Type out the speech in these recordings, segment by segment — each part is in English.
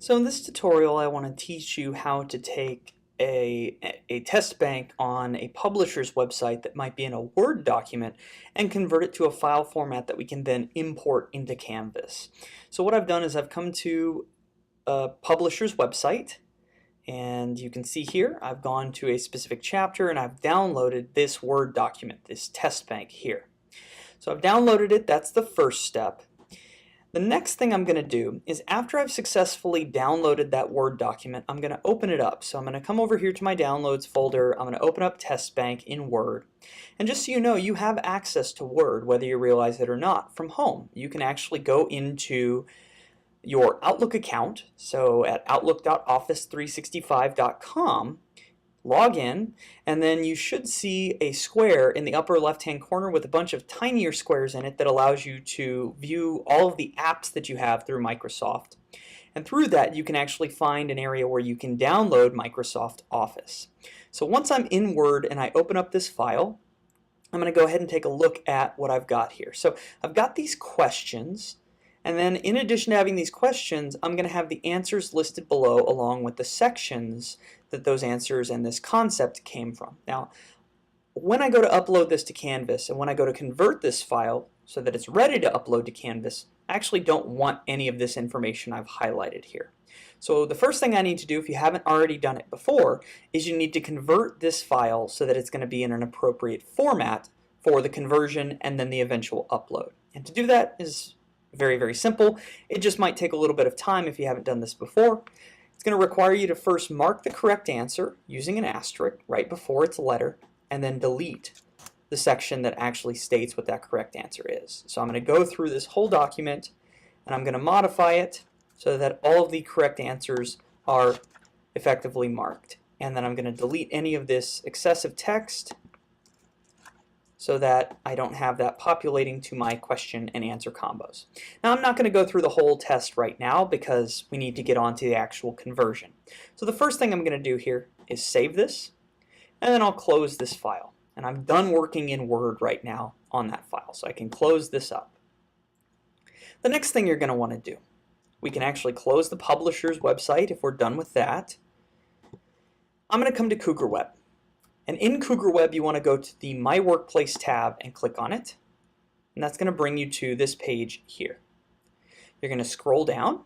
So in this tutorial, I want to teach you how to take a test bank on a publisher's website that might be in a Word document and convert it to a file format that we can then import into Canvas. So what I've done is I've come to a publisher's website, and you can see here I've gone to a specific chapter and I've downloaded this Word document, this test bank here. So I've downloaded it. That's the first step. The next thing I'm going to do is after I've successfully downloaded that Word document, I'm going to open it up. So I'm going to come over here to my Downloads folder. I'm going to open up Test Bank in Word. And just so you know, you have access to Word, whether you realize it or not, from home. You can actually go into your Outlook account, so at outlook.office365.com, log in, and then you should see a square in the upper left-hand corner with a bunch of tinier squares in it that allows you to view all of the apps that you have through Microsoft. And through that, you can actually find an area where you can download Microsoft Office. So once I'm in Word and I open up this file, I'm going to go ahead and take a look at what I've got here. So I've got these questions, and then in addition to having these questions, I'm going to have the answers listed below along with the sections that those answers and this concept came from. Now, when I go to upload this to Canvas and when I go to convert this file so that it's ready to upload to Canvas, I actually don't want any of this information I've highlighted here. So the first thing I need to do, if you haven't already done it before, is you need to convert this file so that it's going to be in an appropriate format for the conversion and then the eventual upload. And to do that is very, very simple. It just might take a little bit of time if you haven't done this before. It's going to require you to first mark the correct answer using an asterisk right before its letter, and then delete the section that actually states what that correct answer is. So I'm going to go through this whole document and I'm going to modify it so that all of the correct answers are effectively marked. And then I'm going to delete any of this excessive text so that I don't have that populating to my question and answer combos. Now I'm not going to go through the whole test right now because we need to get on to the actual conversion. So the first thing I'm going to do here is save this, and then I'll close this file. And I'm done working in Word right now on that file, so I can close this up. The next thing you're going to want to do, we can actually close the publisher's website if we're done with that. I'm going to come to Cougar Web. And in Cougar Web, you want to go to the My Workplace tab and click on it. And that's going to bring you to this page here. You're going to scroll down,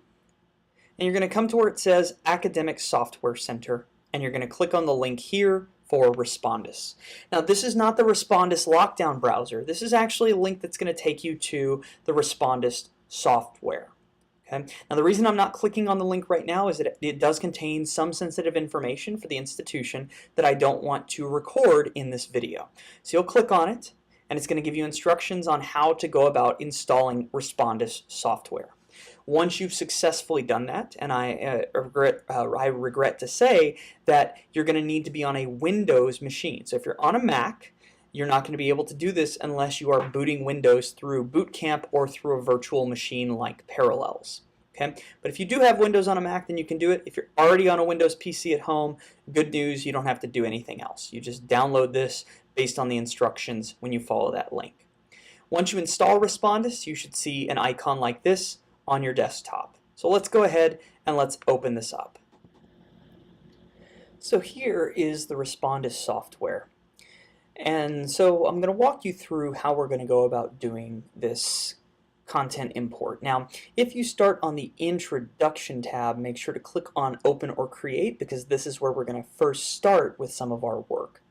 and you're going to come to where it says Academic Software Center, and you're going to click on the link here for Respondus. Now, this is not the Respondus lockdown browser. This is actually a link that's going to take you to the Respondus software. Okay? Now, the reason I'm not clicking on the link right now is that it does contain some sensitive information for the institution that I don't want to record in this video. So you'll click on it, and it's going to give you instructions on how to go about installing Respondus software. Once you've successfully done that, and I regret to say that you're going to need to be on a Windows machine. So if you're on a Mac, you're not going to be able to do this unless you are booting Windows through Boot Camp or through a virtual machine like Parallels. Okay? But if you do have Windows on a Mac, then you can do it. If you're already on a Windows PC at home, good news, you don't have to do anything else. You just download this based on the instructions when you follow that link. Once you install Respondus, you should see an icon like this on your desktop. So let's go ahead and let's open this up. So here is the Respondus software. And so I'm going to walk you through how we're going to go about doing this content import. Now, if you start on the Introduction tab, make sure to click on Open or Create because this is where we're going to first start with some of our work.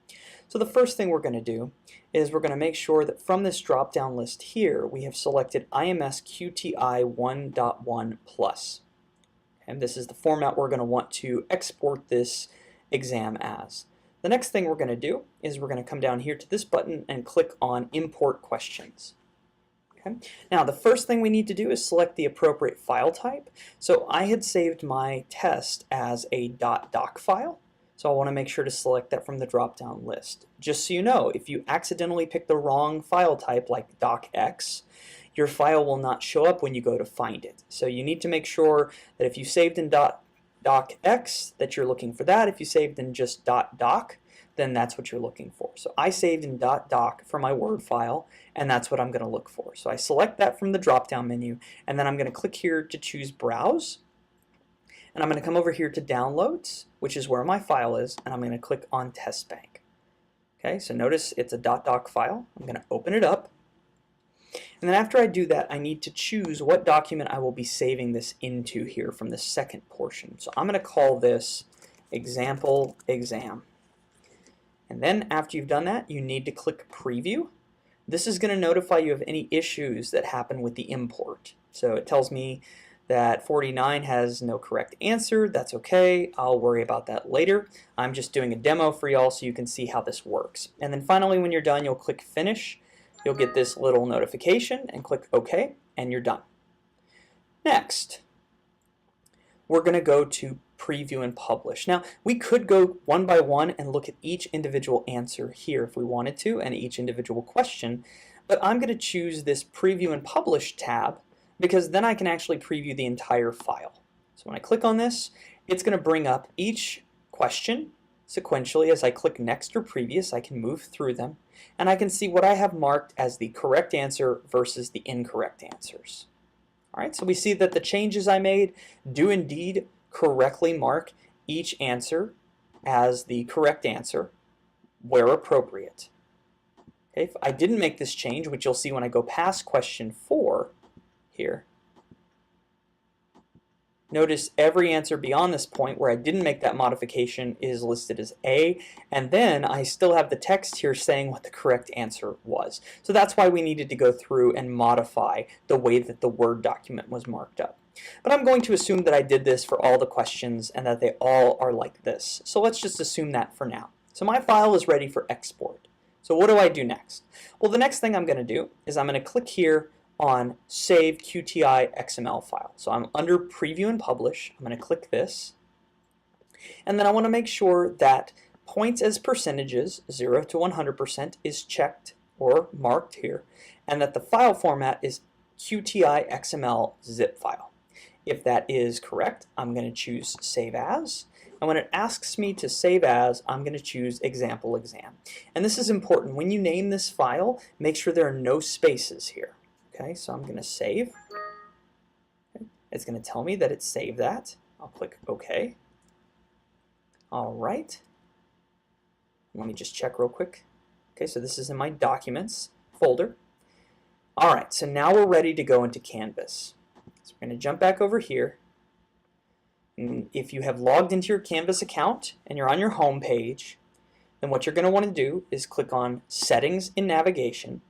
So the first thing we're going to do is we're going to make sure that from this drop-down list here, we have selected IMS QTI 1.1 Plus. And this is the format we're going to want to export this exam as. The next thing we're going to do is we're going to come down here to this button and click on Import Questions. Okay. Now the first thing we need to do is select the appropriate file type. So I had saved my test as a .doc file, so I want to make sure to select that from the drop-down list. Just so you know, if you accidentally pick the wrong file type like docx, your file will not show up when you go to find it. So you need to make sure that if you saved in docx that you're looking for that. If you saved in just .doc, then that's what you're looking for. So I saved in .doc for my Word file, and that's what I'm going to look for. So I select that from the drop-down menu, and then I'm going to click here to choose Browse. And I'm going to come over here to Downloads, which is where my file is, and I'm going to click on Test Bank. Okay, so notice it's a .doc file. I'm going to open it up. And then after I do that, I need to choose what document I will be saving this into here from the second portion. So I'm going to call this Example Exam. And then after you've done that, you need to click Preview. This is going to notify you of any issues that happen with the import. So it tells me that 49 has no correct answer. That's okay. I'll worry about that later. I'm just doing a demo for y'all so you can see how this works. And then finally, when you're done, you'll click Finish. You'll get this little notification and click OK, and you're done. Next, we're going to go to Preview and Publish. Now, we could go one by one and look at each individual answer here if we wanted to, and each individual question, but I'm going to choose this Preview and Publish tab because then I can actually preview the entire file. So when I click on this, it's going to bring up each question sequentially. As I click Next or Previous, I can move through them, and I can see what I have marked as the correct answer versus the incorrect answers. All right, so we see that the changes I made do indeed correctly mark each answer as the correct answer where appropriate. Okay, if I didn't make this change, which you'll see when I go past question 4 here, notice every answer beyond this point where I didn't make that modification is listed as A, and then I still have the text here saying what the correct answer was. So that's why we needed to go through and modify the way that the Word document was marked up. But I'm going to assume that I did this for all the questions and that they all are like this. So let's just assume that for now. So my file is ready for export. So what do I do next? Well, the next thing I'm going to do is I'm going to click here on Save QTI XML file. So I'm under Preview and Publish. I'm going to click this. And then I want to make sure that points as percentages, 0 to 100%, is checked or marked here, and that the file format is QTI XML zip file. If that is correct, I'm going to choose Save As. And when it asks me to save as, I'm going to choose Example Exam. And this is important. When you name this file, make sure there are no spaces here. Okay, so I'm going to save. Okay. It's going to tell me that it saved that. I'll click OK. All right. Let me just check real quick. Okay, so this is in my Documents folder. All right, so now we're ready to go into Canvas. So we're going to jump back over here. And if you have logged into your Canvas account and you're on your home page, then what you're going to want to do is click on Settings in Navigation.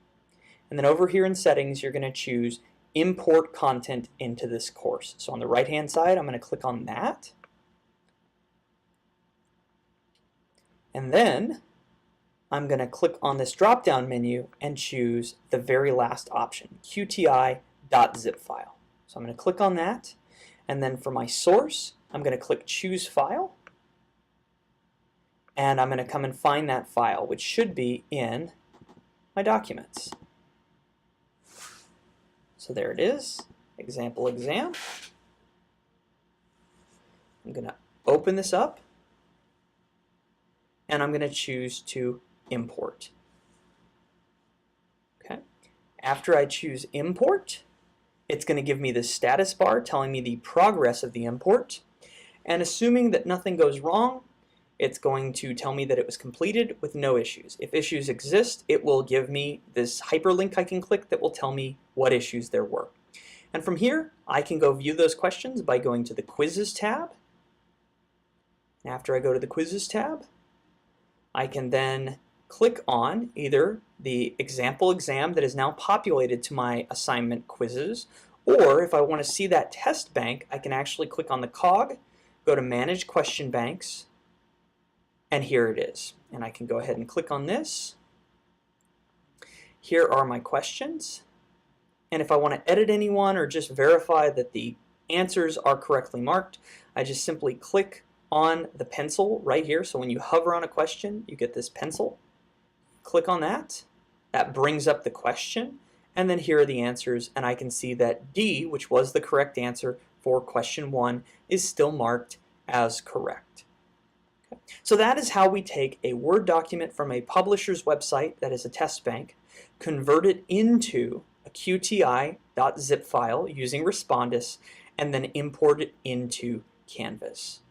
And then over here in Settings, you're going to choose Import Content into this course. So on the right-hand side, I'm going to click on that. And then I'm going to click on this drop-down menu and choose the very last option, QTI.zip file. So I'm going to click on that. And then for my source, I'm going to click Choose File. And I'm going to come and find that file, which should be in my Documents. So there it is, Example Exam. I'm going to open this up, and I'm going to choose to import. Okay. After I choose Import, it's going to give me the status bar telling me the progress of the import, and assuming that nothing goes wrong, it's going to tell me that it was completed with no issues. If issues exist, it will give me this hyperlink I can click that will tell me what issues there were. And from here, I can go view those questions by going to the Quizzes tab. And after I go to the Quizzes tab, I can then click on either the example exam that is now populated to my assignment quizzes, or if I want to see that test bank, I can actually click on the cog, go to Manage Question Banks, and here it is. And I can go ahead and click on this. Here are my questions. And if I want to edit anyone or just verify that the answers are correctly marked, I just simply click on the pencil right here. So when you hover on a question, you get this pencil. Click on that. That brings up the question. And then here are the answers. And I can see that D, which was the correct answer for question 1, is still marked as correct. Okay. So that is how we take a Word document from a publisher's website that is a test bank, convert it into a QTI.zip file using Respondus, and then import it into canvas.